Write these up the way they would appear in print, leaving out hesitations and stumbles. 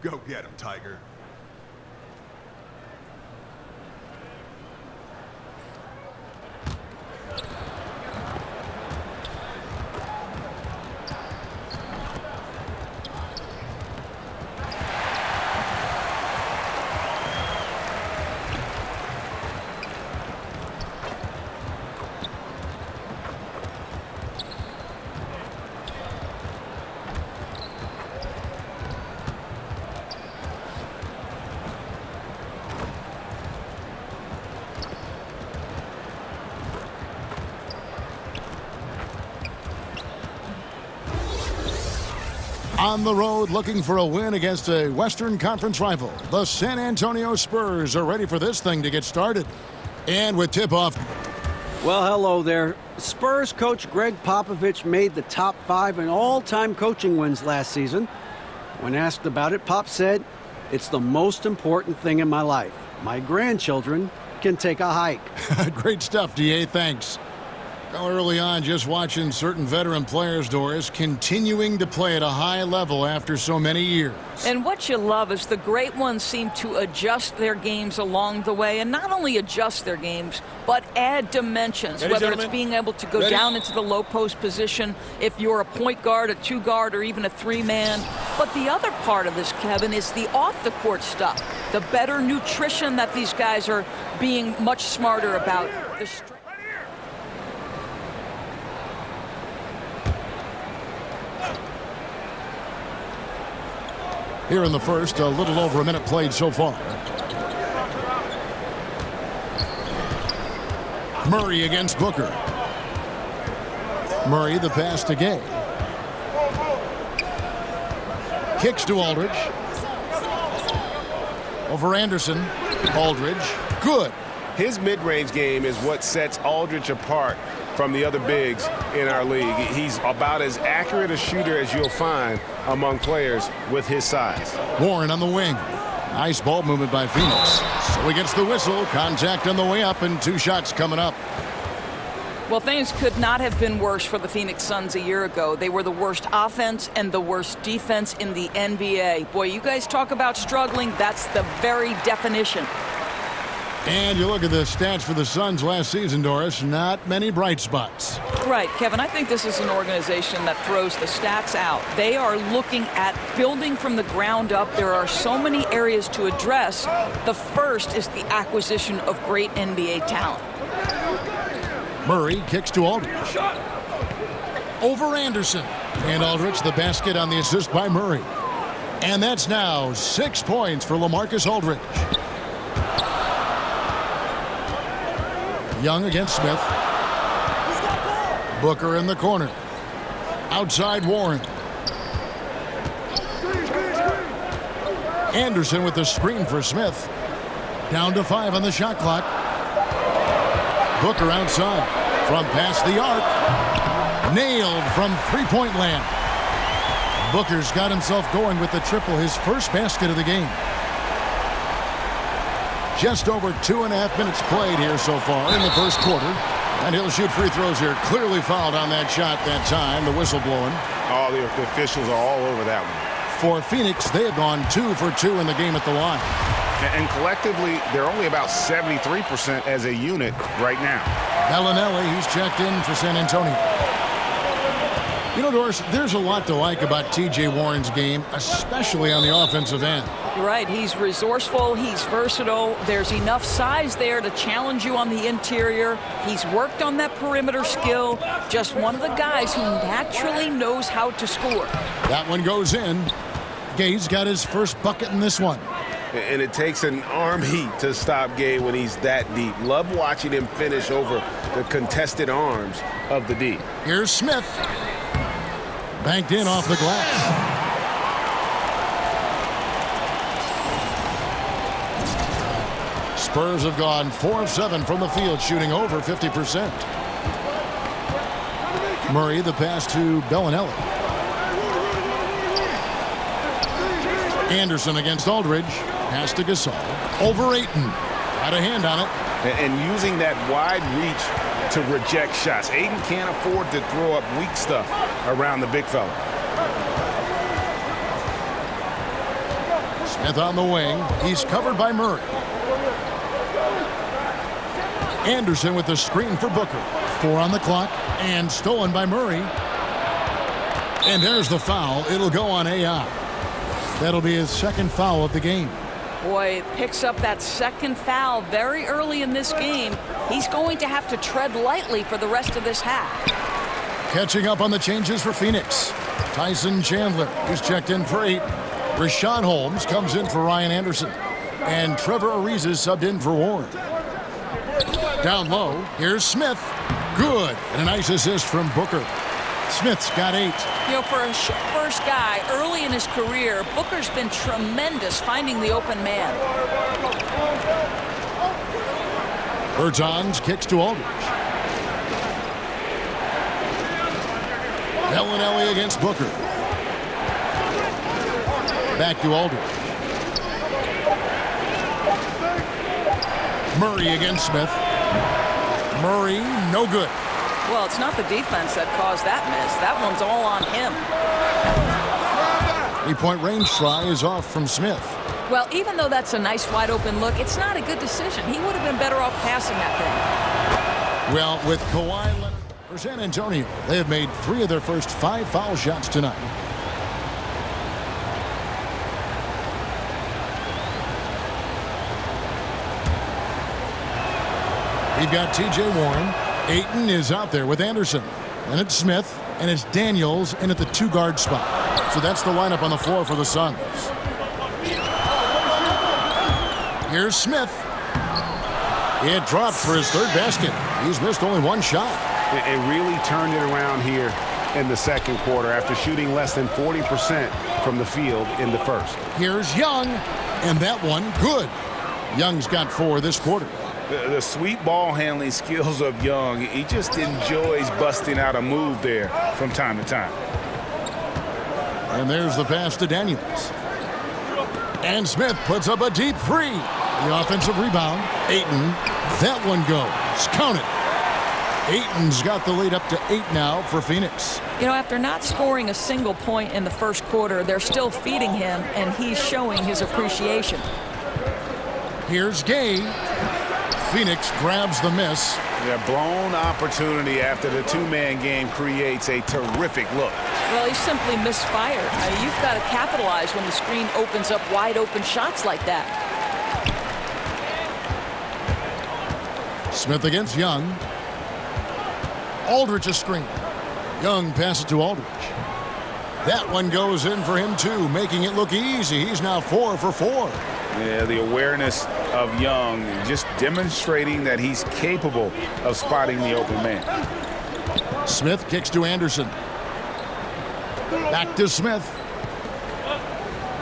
Go get him, Tiger. On the road looking for a win against a Western Conference rival. The San Antonio Spurs are ready for this thing to get started. And with tip-off. Well, hello there. Spurs coach Greg Popovich made the top 5 in all-time coaching wins last season. When asked about it, Pop said, "It's the most important thing in my life. My grandchildren can take a hike." Great stuff, DA. Thanks. Early on, just watching certain veteran players, Doris, continuing to play at a high level after so many years. And what you love is the great ones seem to adjust their games along the way, and not only adjust their games, but add dimensions, whether it's being able to go down into the low post position if you're a point guard, a 2-guard, or even a 3-man. But the other part of this, Kevin, is the off-the-court stuff, the better nutrition that these guys are being much smarter about. Here in the first, a little over a minute played so far. Murray against Booker. Murray the pass to Gay. Kicks to Aldridge. Over Anderson. Aldridge. Good. His mid-range game is what sets Aldridge apart from the other bigs in our league. He's about as accurate a shooter as you'll find among players with his size. Warren on the wing. Nice ball movement by Phoenix. So he gets the whistle. Contact on the way up and 2 shots coming up. Well, things could not have been worse for the Phoenix Suns a year ago. They were the worst offense and the worst defense in the NBA. Boy, you guys talk about struggling. That's the very definition. And you look at the stats for the Suns last season, Doris, not many bright spots. Right, Kevin, I think this is an organization that throws the stats out. They are looking at building from the ground up. There are so many areas to address. The first is the acquisition of great NBA talent. Murray kicks to Aldridge. Over Anderson. And Aldridge the basket on the assist by Murray. And that's now 6 points for LaMarcus Aldridge. Young against Smith. Booker in the corner. Outside Warren. Anderson with the screen for Smith. Down to 5 on the shot clock. Booker outside. From past the arc. Nailed from three-point land. Booker's got himself going with the triple, his first basket of the game. Just over 2.5 minutes played here so far in the first quarter. And he'll shoot free throws here. Clearly fouled on that shot that time. The whistle blowing. Oh, the officials are all over that one. For Phoenix, they have gone 2 for 2 in the game at the line. And collectively, they're only about 73% as a unit right now. Bellinelli, he's checked in for San Antonio. You know, Doris, there's a lot to like about T.J. Warren's game, especially on the offensive end. Right, he's resourceful, he's versatile. There's enough size there to challenge you on the interior. He's worked on that perimeter skill. Just one of the guys who naturally knows how to score. That one goes in. Gay's got his first bucket in this one. And it takes an army to stop Gay when he's that deep. Love watching him finish over the contested arms of the D. Here's Smith. Banked in off the glass. Spurs have gone 4 of 7 from the field, shooting over 50%. Murray, the pass to Bellinelli. Anderson against Aldridge. Pass to Gasol. Over Ayton. Got a hand on it. And using that wide reach to reject shots. Ayton can't afford to throw up weak stuff around the big fella. Smith on the wing. He's covered by Murray. Anderson with the screen for Booker. 4 on the clock and stolen by Murray. And there's the foul. It'll go on AI. That'll be his second foul of the game. Boy, picks up that second foul very early in this game. He's going to have to tread lightly for the rest of this half. Catching up on the changes for Phoenix. Tyson Chandler, who's checked in for 8. Rashawn Holmes comes in for Ryan Anderson. And Trevor Ariza subbed in for Warren. Down low, here's Smith. Good. And a nice assist from Booker. Smith's got 8. You know, for a first guy early in his career, Booker's been tremendous finding the open man. Bertans kicks to Aldridge. Bellinelli against Booker. Back to Aldridge. Murray against Smith. Murray, no good. Well, it's not the defense that caused that miss. That one's all on him. 3-point range try is off from Smith. Well, even though that's a nice wide open look, it's not a good decision. He would have been better off passing that thing. Well, with Kawhi Leonard for San Antonio, they have made 3 of their first 5 foul shots tonight. We've got T.J. Warren. Ayton is out there with Anderson. And it's Smith. And it's Daniels in at the 2-guard spot. So that's the lineup on the floor for the Suns. Here's Smith. It dropped for his 3rd basket. He's missed only 1 shot. It really turned it around here in the second quarter after shooting less than 40% from the field in the first. Here's Young. And that one, good. Young's got 4 this quarter. The sweet ball handling skills of Young, he just enjoys busting out a move there from time to time. And there's the pass to Daniels. And Smith puts up a deep 3. The offensive rebound. Ayton. That one goes. Count it. Ayton's got the lead up to 8 now for Phoenix. You know, after not scoring a single point in the first quarter, they're still feeding him, and he's showing his appreciation. Here's Gay. Phoenix grabs the miss. Yeah, blown opportunity after the 2-man game creates a terrific look. Well, he simply misfired. You've got to capitalize when the screen opens up wide open shots like that. Smith against Young. Aldridge a screen. Young passes to Aldridge. That one goes in for him too, making it look easy. He's now 4 for 4. Yeah, the awareness of Young, just demonstrating that he's capable of spotting the open man. Smith kicks to Anderson. Back to Smith.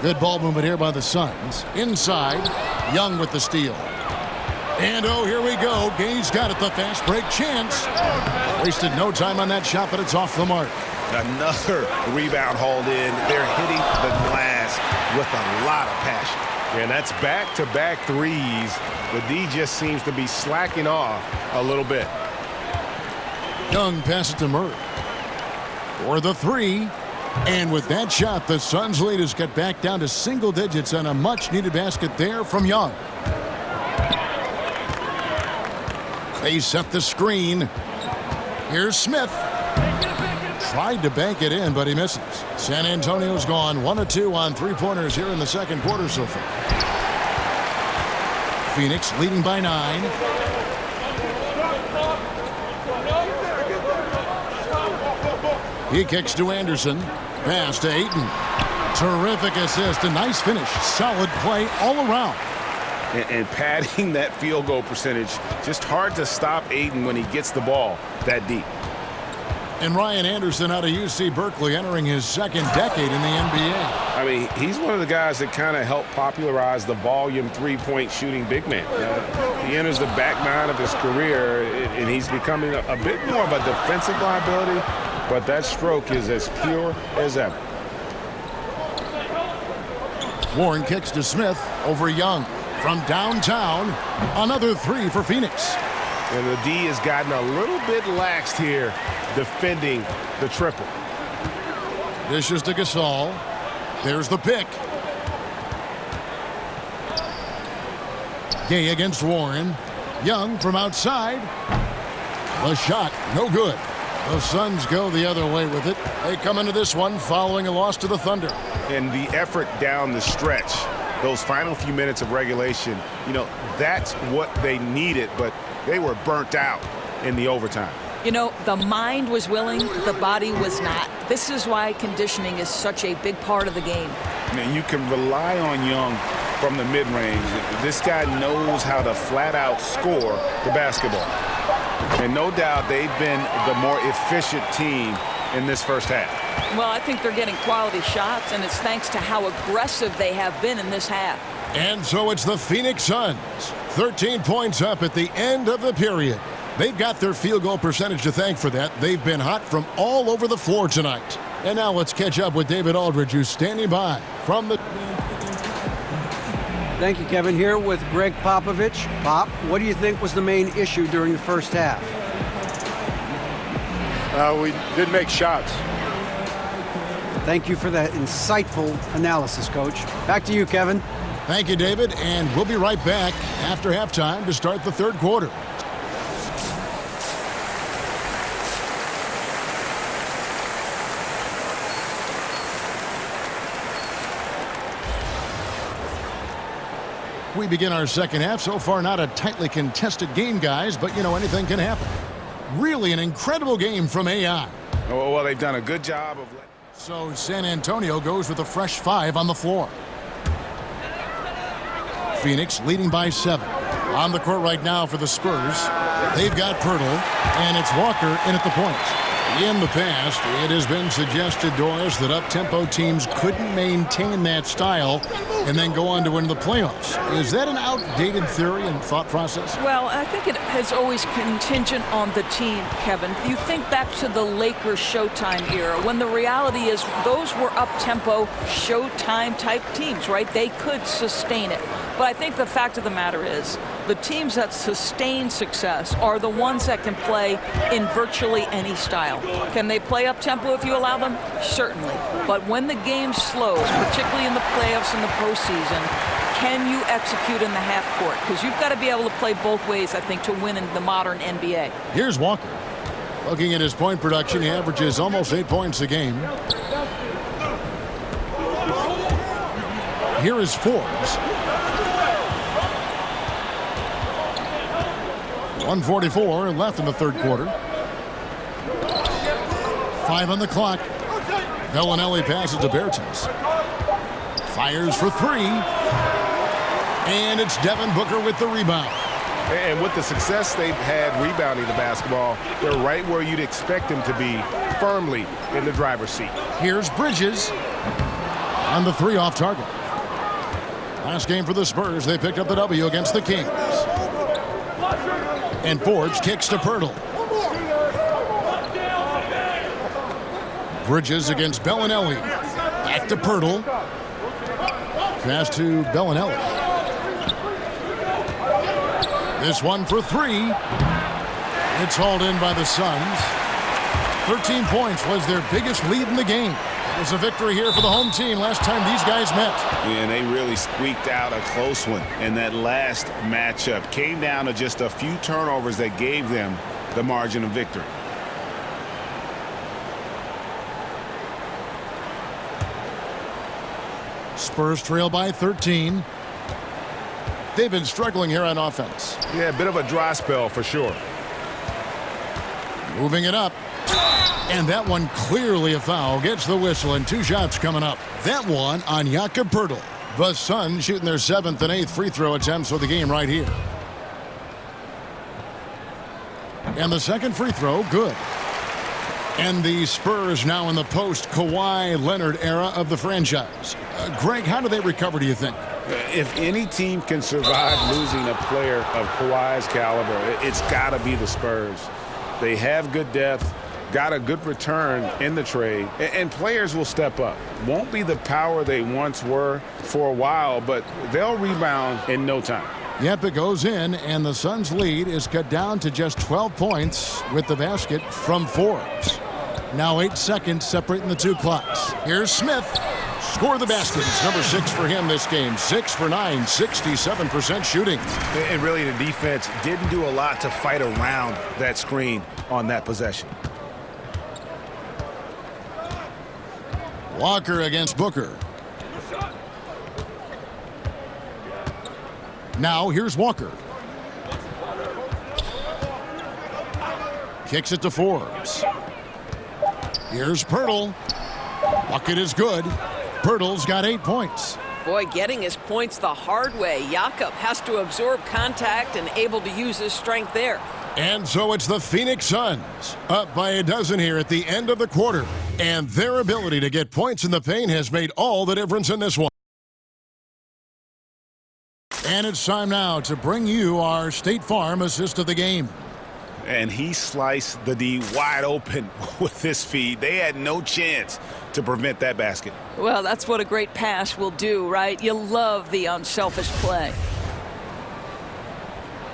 Good ball movement here by the Suns. Inside, Young with the steal. And oh, here we go. Gay's got it, the fast break chance. Wasted no time on that shot, but it's off the mark. Another rebound hauled in. They're hitting the glass with a lot of passion. And that's back-to-back threes. The D just seems to be slacking off a little bit. Young passes to Murray for the 3. And with that shot, the Suns' lead has got back down to single digits on a much-needed basket there from Young. They set the screen. Here's Smith. Tried to bank it in, but he misses. San Antonio's gone 1 of 2 on 3-pointers here in the second quarter so far. Phoenix leading by 9. He kicks to Anderson. Pass to Ayton. Terrific assist. A nice finish. Solid play all around. And padding that field goal percentage. Just hard to stop Ayton when he gets the ball that deep. And Ryan Anderson out of UC Berkeley entering his second decade in the NBA. I mean, he's one of the guys that kind of helped popularize the volume 3-point shooting big man. He enters the back 9 of his career, and he's becoming a bit more of a defensive liability, but that stroke is as pure as ever. Warren kicks to Smith over Young. From downtown, another 3 for Phoenix. And the D has gotten a little bit laxed here defending the triple. Dishes to Gasol. There's the pick. Gay against Warren. Young from outside. The shot, no good. The Suns go the other way with it. They come into this one following a loss to the Thunder. And the effort down the stretch, those final few minutes of regulation, you know, that's what they needed, but they were burnt out in the overtime. You know, the mind was willing, the body was not. This is why conditioning is such a big part of the game. And you can rely on Young from the mid-range. This guy knows how to flat-out score the basketball. And no doubt they've been the more efficient team in this first half. Well, I think they're getting quality shots, and it's thanks to how aggressive they have been in this half. And so it's the Phoenix Suns. 13 points up at the end of the period. They've got their field goal percentage to thank for that. They've been hot from all over the floor tonight. And now let's catch up with David Aldridge, who's standing by from the... Thank you, Kevin. Here with Greg Popovich. Pop, what do you think was the main issue during the first half? We didn't make shots. Thank you for that insightful analysis, Coach. Back to you, Kevin. Thank you, David. And we'll be right back after halftime to start the third quarter. We begin our second half. So far, not a tightly contested game, guys, but, you know, anything can happen. Really an incredible game from AI. Well, they've done a good job of... So San Antonio goes with a fresh 5 on the floor. Phoenix leading by 7. On the court right now for the Spurs. They've got Pirtle, and it's Walker in at the point. In the past, it has been suggested, Doris, that up-tempo teams couldn't maintain that style and then go on to win the playoffs. Is that an outdated theory and thought process? Well, I think it has always contingent on the team, Kevin. You think back to the Lakers Showtime era, when the reality is those were up-tempo Showtime type teams, right? They could sustain it. But I think the fact of the matter is the teams that sustain success are the ones that can play in virtually any style. Can they play up-tempo if you allow them? Certainly. But when the game slows, particularly in the playoffs and the postseason, can you execute in the half court? Because you've got to be able to play both ways, I think, to win in the modern NBA. Here's Walker. Looking at his point production, he averages almost 8 points a game. Here is Forbes. 1:44 left in the third quarter. 5 on the clock. Bellinelli passes to Bertans. Fires for 3. And it's Devin Booker with the rebound. And with the success they've had rebounding the basketball, they're right where you'd expect them to be, firmly in the driver's seat. Here's Bridges on the 3 off target. Last game for the Spurs, they picked up the W against the Kings. And Forbes kicks to Pirtle. Bridges against Bellinelli. Back to Pirtle. Pass to Bellinelli. This one for 3. It's hauled in by the Suns. 13 points was their biggest lead in the game. It was a victory here for the home team last time these guys met. And they really squeaked out a close one in that last matchup. Came down to just a few turnovers that gave them the margin of victory. Spurs trail by 13. They've been struggling here on offense. Yeah, a bit of a dry spell for sure. Moving it up. And that one clearly a foul. Gets the whistle, and 2 shots coming up. That one on Jakob Pirtle. The Suns shooting their 7th and 8th free throw attempts for the game right here. And the second free throw, good. And the Spurs now in the post-Kawhi Leonard era of the franchise. Greg, how do they recover, do you think? If any team can survive losing a player of Kawhi's caliber, it's got to be the Spurs. They have good depth, got a good return in the trade, and players will step up. Won't be the power they once were for a while, but they'll rebound in no time. Yep, it goes in, and the Suns' lead is cut down to just 12 points with the basket from Forbes. Now 8 seconds separating the 2 clocks. Here's Smith. score the basket. It's number 6 for him this game. 6 for 9, 67% shooting. And really, the defense didn't do a lot to fight around that screen on that possession. Walker against Booker. Now here's Walker. Kicks it to Forbes. Here's Pirtle. Bucket is good. Pirtle's got 8 points. Boy, getting his points the hard way. Jakob has to absorb contact and able to use his strength there. And so it's the Phoenix Suns up by a dozen here at the end of the quarter. And their ability to get points in the paint has made all the difference in this one. And it's time now to bring you our State Farm assist of the game. And he sliced the D wide open with this feed. They had no chance to prevent that basket. Well, that's what a great pass will do, right? You love the unselfish play.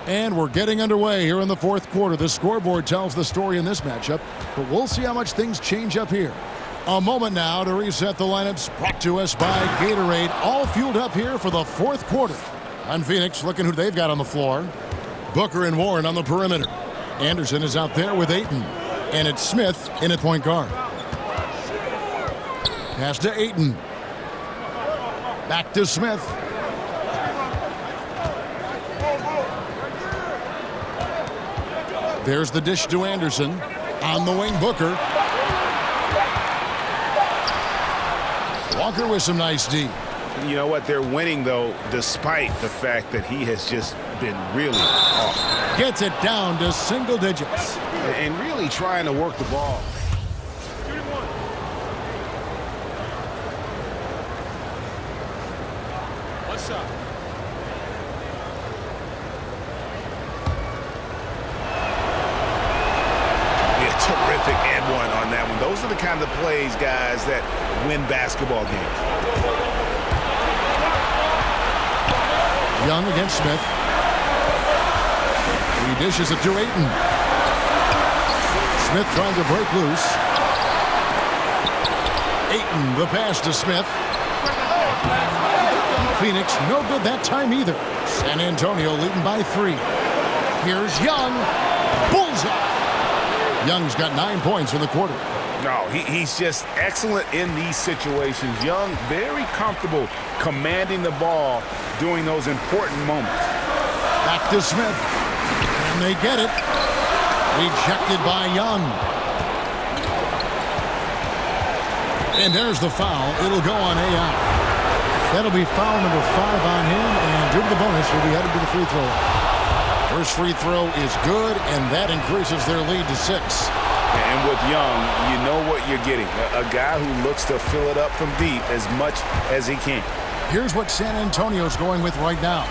And we're getting underway here in the fourth quarter. The scoreboard tells the story in this matchup, but we'll see how much things change up here. A moment now to reset the lineups, brought to us by Gatorade, all fueled up here for the fourth quarter. On Phoenix, looking who they've got on the floor. Booker and Warren on the perimeter. Anderson is out there with Ayton. And it's Smith in at point guard. Pass to Ayton. Back to Smith. There's the dish to Anderson. On the wing, Booker. Walker with some nice D. You know what? They're winning, though, despite the fact that he has just been really off. Gets it down to single digits. And really trying to work the ball. What's up? Terrific and one on that one. Those are the kind of plays, guys, that win basketball games. Young against Smith. He dishes it to Ayton. Smith trying to break loose. Ayton, the pass to Smith. Phoenix, no good that time either. San Antonio leading by 3. Here's Young. Bullseye. Young's got 9 points in the quarter. No, he's just excellent in these situations. Young, very comfortable commanding the ball during those important moments. Back to Smith. And they get it. Rejected by Young. And there's the foul. It'll go on AI. That'll be foul number 5 on him. And due to the bonus, he'll be headed to the free throw line. First free throw is good, and that increases their lead to 6. And with Young, you know what you're getting. A guy who looks to fill it up from deep as much as he can. Here's what San Antonio's going with right now.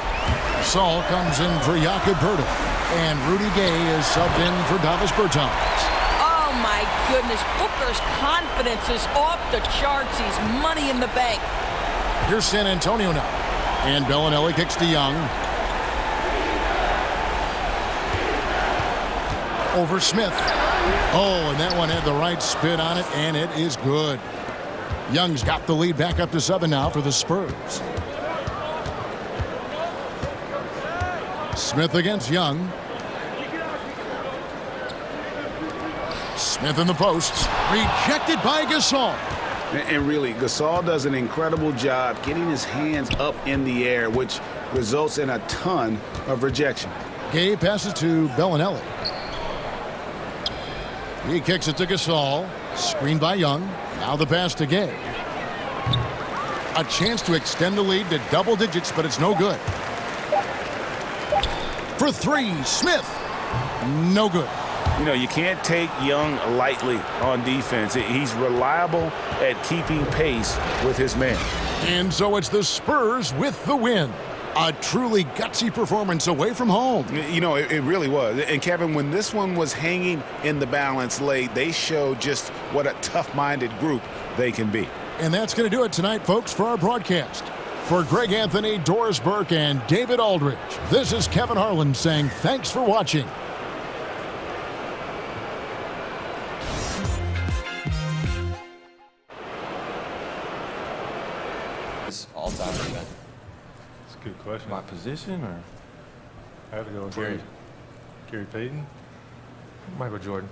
Saul comes in for Jakob Poeltl, and Rudy Gay is subbed in for Davis Bertans. Oh, my goodness. Booker's confidence is off the charts. He's money in the bank. Here's San Antonio now. And Bellinelli kicks to Young. Over Smith. Oh, and that one had the right spin on it, and it is good. Young's got the lead back up to 7 now for the Spurs. Smith against Young. Smith in the posts. Rejected by Gasol. And really, Gasol does an incredible job getting his hands up in the air, which results in a ton of rejection. Gay passes to Bellinelli. He kicks it to Gasol. Screened by Young. Now the pass to Gay. A chance to extend the lead to double digits, but it's no good. For 3, Smith. No good. You know, you can't take Young lightly on defense. He's reliable at keeping pace with his man. And so it's the Spurs with the win. A truly gutsy performance away from home. You know, it really was. And, Kevin, when this one was hanging in the balance late, they showed just what a tough-minded group they can be. And that's going to do it tonight, folks, for our broadcast. For Greg Anthony, Doris Burke, and David Aldridge, this is Kevin Harlan saying thanks for watching. Good question. My position, or I have to go with Gary. Gary Payton. Michael Jordan?